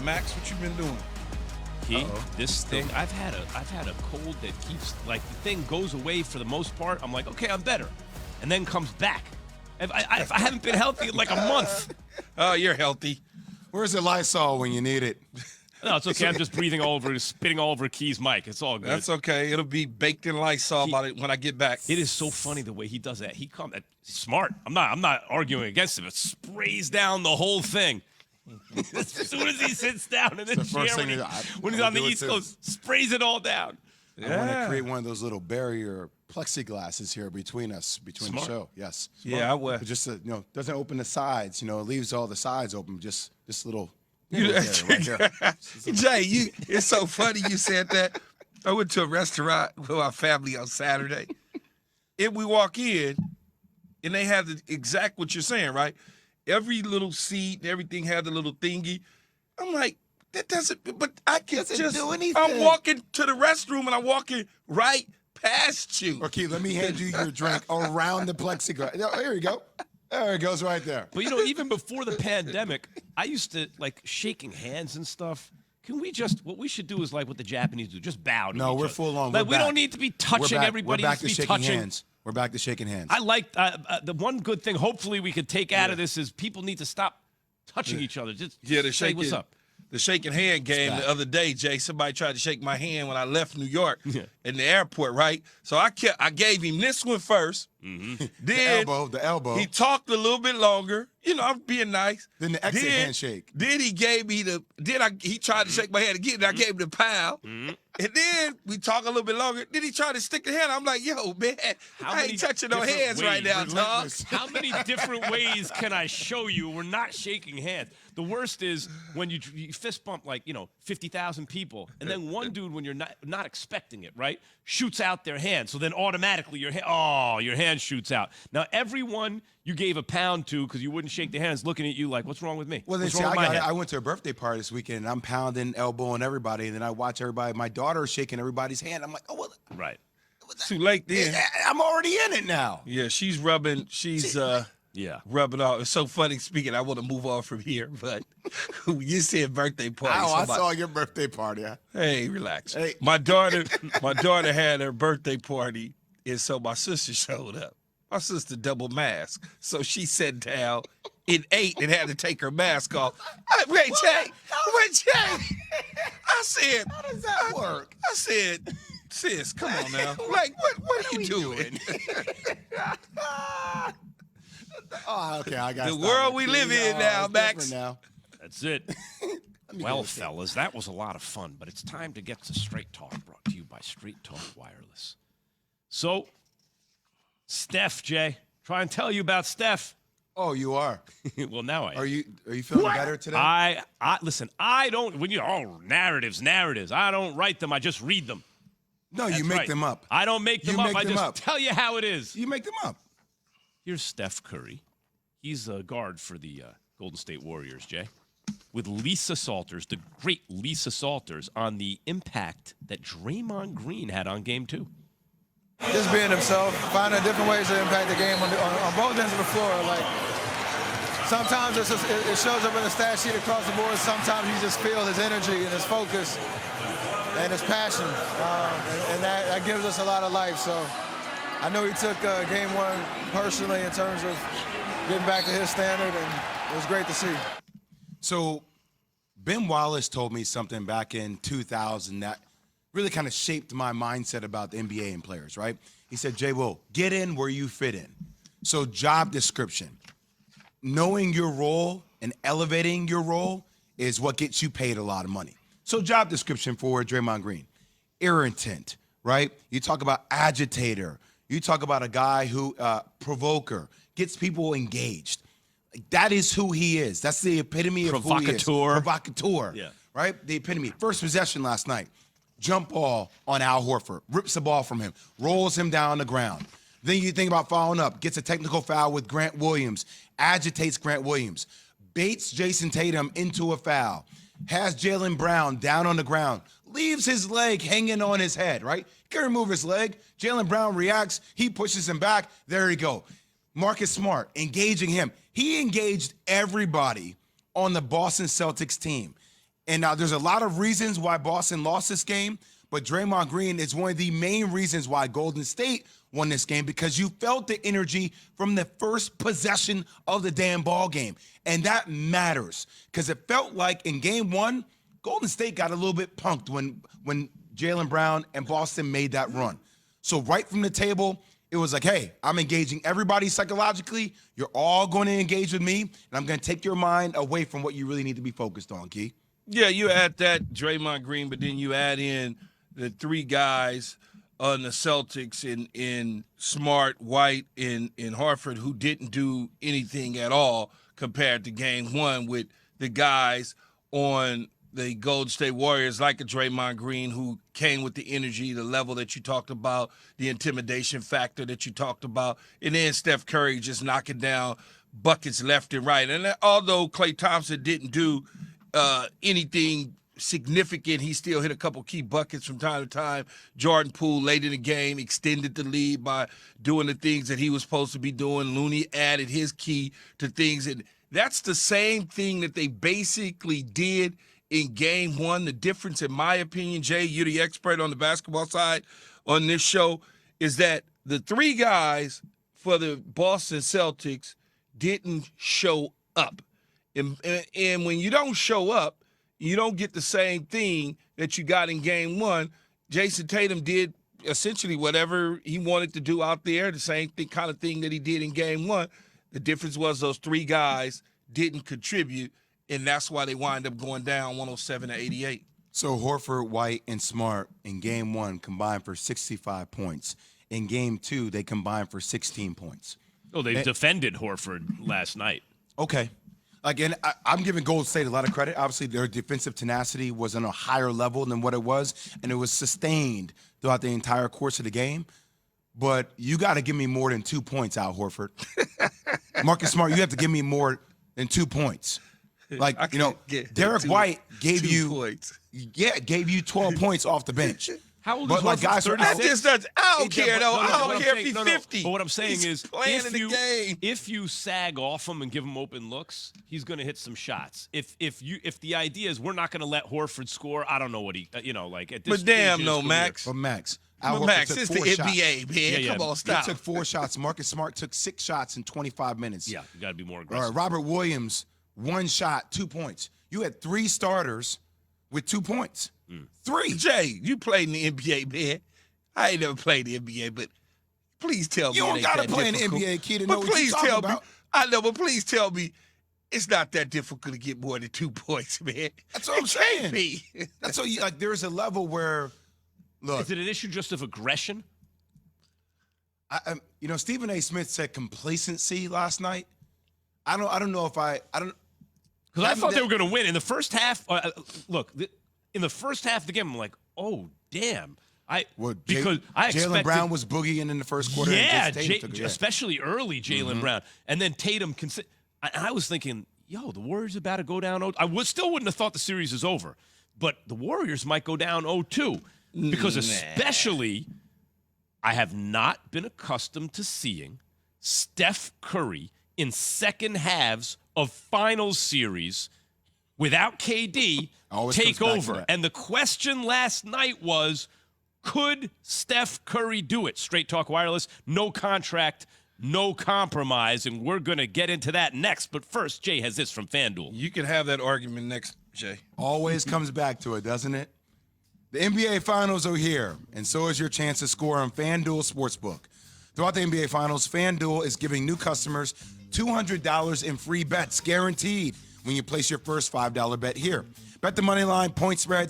Max, what you been doing? This thing, I've had a cold that keeps, like, the thing goes away for the most part. I'm like, okay, I'm better. And then comes back. I haven't been healthy in like a month. Oh, you're healthy. Where's the Lysol when you need it? No, it's okay. I'm just breathing all over, spitting all over Key's mic. It's all good. That's okay. It'll be baked in Lysol when I get back. It is so funny the way he does that. He comes smart. I'm not arguing against him. It sprays down the whole thing. As soon as he sits down in the chair when he's on the East Coast, sprays it all down. I want to create one of those little barrier plexiglasses here between us, between the show. Yes. Smart. Yeah, I will. Just doesn't open the sides. It leaves all the sides open. Just this little. Jay, it's so funny you said that. I went to a restaurant with our family on Saturday, and we walk in, and they have the exact what you're saying, right? Every little seat and everything had the little thingy. I'm like, that doesn't, but I can just do anything. I'm walking to the restroom, and I'm walking right past you. Okay, let me hand you your drink around the plexiglass. Here you go. There it goes right there. But, even before the pandemic, I used to, like, shaking hands and stuff. Can we what we should do is like what the Japanese do, just bow to each we're other. full on. Like, we don't need to be touching everybody. We're back to shaking touching. hands. We're back to shaking hands. I like the one good thing hopefully we could take out of this is people need to stop touching each other. Just say what's up. The shaking hand game the other day, Jay, somebody tried to shake my hand when I left New York in the airport, right? So I gave him this one first. Mm-hmm. Then the elbow. He talked a little bit longer. I'm being nice. Then the exit handshake. Then he gave me he tried to shake my hand again, and I gave him the pow. Mm-hmm. And then we talk a little bit longer. Then he tried to stick the hand. I'm like, yo, man, I ain't touching no hands right now, dog. How many different ways can I show you we're not shaking hands? The worst is when you fist bump 50,000 people, and then one dude, when you're not expecting it, right, shoots out their hand. So then automatically your hand shoots out. Now everyone you gave a pound to because you wouldn't shake their hands, looking at you like, what's wrong with me? Well, what's wrong with my hand? I went to a birthday party this weekend, and I'm pounding, elbowing everybody, and then I watch everybody. My daughter is shaking everybody's hand. I'm like, oh, well. Right. Too late then. I'm already in it now. Yeah, she's rubbing. Rubbing off. It's so funny speaking. I want to move on from here, but you said birthday party. Oh, I saw your birthday party. Huh? Hey, relax. Hey. My daughter had her birthday party, and so my sister showed up. My sister double mask, so she sat down and ate and had to take her mask off. Wait, Jay. I said, how does that work? I said, sis, come on now. Like, what are you doing? Oh, okay, I got the world we live in now, Max. Now. That's it. Well, fellas, that was a lot of fun, but it's time to get to Straight Talk, brought to you by Straight Talk Wireless. So, Steph, Jay, try and tell you about Steph. Oh, you are. Well, now I am. Are you feeling better today? I listen. I don't. Narratives. I don't write them. I just read them. No, you make them up. I don't make them up. I just tell you how it is. You make them up. Here's Steph Curry. He's a guard for the Golden State Warriors, Jay, with Lisa Salters, the great Lisa Salters, on the impact that Draymond Green had on Game 2. Just being himself, finding different ways to impact the game on both ends of the floor. Like sometimes it shows up in the stat sheet across the board. Sometimes you just feel his energy and his focus and his passion, and that gives us a lot of life. So I know he took Game 1 personally in terms of getting back to his standard, and it was great to see. So Ben Wallace told me something back in 2000 that really kind of shaped my mindset about the NBA and players, right? He said, Jay Will, get in where you fit in. So job description, knowing your role and elevating your role is what gets you paid a lot of money. So job description for Draymond Green, irritant, right? You talk about agitator. You talk about a guy who, provoker, gets people engaged. That is who he is. That's the epitome of who he is. Provocateur. Yeah. Right? The epitome. First possession last night. Jump ball on Al Horford. Rips the ball from him. Rolls him down the ground. Then you think about following up. Gets a technical foul with Grant Williams. Agitates Grant Williams. Baits Jason Tatum into a foul. Has Jaylen Brown down on the ground. Leaves his leg hanging on his head, right? Can remove his leg. Jaylen Brown reacts. He pushes him back. There you go. Marcus Smart, engaging him. He engaged everybody on the Boston Celtics team. And now there's a lot of reasons why Boston lost this game, but Draymond Green is one of the main reasons why Golden State won this game, because you felt the energy from the first possession of the damn ball game. And that matters, because it felt like in game one, Golden State got a little bit punked when Jaylen Brown and Boston made that run. So right from the table, it was like, hey, I'm engaging everybody psychologically. You're all going to engage with me, and I'm going to take your mind away from what you really need to be focused on, Key. Yeah, you add that Draymond Green, but then you add in the three guys on the Celtics in Smart, White, and Horford, who didn't do anything at all compared to game one, with the guys on the Golden State Warriors like a Draymond Green, who came with the energy, the level that you talked about, the intimidation factor that you talked about, and then Steph Curry just knocking down buckets left and right. And although Klay Thompson didn't do anything significant, he still hit a couple key buckets from time to time. Jordan Poole late in the game extended the lead by doing the things that he was supposed to be doing. Looney added his key to things, and that's the same thing that they basically did in game one. The difference, in my opinion, Jay, you're the expert on the basketball side on this show, is that the three guys for the Boston Celtics didn't show up. And when you don't show up, you don't get the same thing that you got in game one. Jason Tatum did essentially whatever he wanted to do out there, the same kind of thing that he did in game one. The difference was those three guys didn't contribute, and that's why they wind up going down 107-88. So Horford, White, and Smart in game one combined for 65 points. In game two, they combined for 16 points. Oh, they defended Horford last night. Okay. Again, I'm giving Golden State a lot of credit. Obviously, their defensive tenacity was on a higher level than what it was, and it was sustained throughout the entire course of the game. But you got to give me more than 2 points, Al Horford. Marcus Smart, you have to give me more than 2 points. Like, Derek White gave you points. Yeah, gave you 12 points off the bench. How old But is like Horford? guys are 36? That just doesn't. I don't care though. No, I what don't I'm care saying- if he's no, 50. But what I'm saying He's is, playing in the game. if you sag off him and give him open looks, he's going to hit some shots. If the idea is we're not going to let Horford score, I don't know what he like at this. But damn, stage in his no, career. Max. But Max, But Max, it's the NBA, man. Yeah. Come on, He stop. took 4 shots. Marcus Smart took 6 shots in 25 minutes. Yeah, you got to be more All aggressive. right, Robert Williams, 1 shot, 2 points. You had 3 starters with 2 points. 3. Jay, you played in the NBA, man. I ain't never played in the NBA, but please tell me You it don't ain't gotta that play in the difficult. NBA, kid, to But know what you're please talking tell about. me. I know, but please tell me it's not that difficult to get more than 2 points, man. That's what I'm It can't saying. be. That's so there's a level where, look, Is it an issue just of aggression? Stephen A. Smith said complacency last night. I don't know if I don't. Because I thought they were going to win in the first half. In the first half of the game, I'm like, oh damn. Jaylen Brown was boogieing in the first quarter. Yeah, and Tatum took it. especially early Jaylen Brown, and then Tatum. I was thinking, yo, the Warriors about to go down 0. Still wouldn't have thought the series is over, but the Warriors might go down 0-2 because especially I have not been accustomed to seeing Steph Curry in second halves of finals series without KD Always take comes back to over. that. And the question last night was, could Steph Curry do it? Straight Talk Wireless, no contract, no compromise, and we're going to get into that next. But first, Jay has this from FanDuel. You can have that argument next, Jay. Always comes back to it, doesn't it? The NBA Finals are here, and so is your chance to score on FanDuel Sportsbook. Throughout the NBA Finals, FanDuel is giving new customers $200 in free bets guaranteed when you place your first $5 bet here. Bet the money line, point spreads,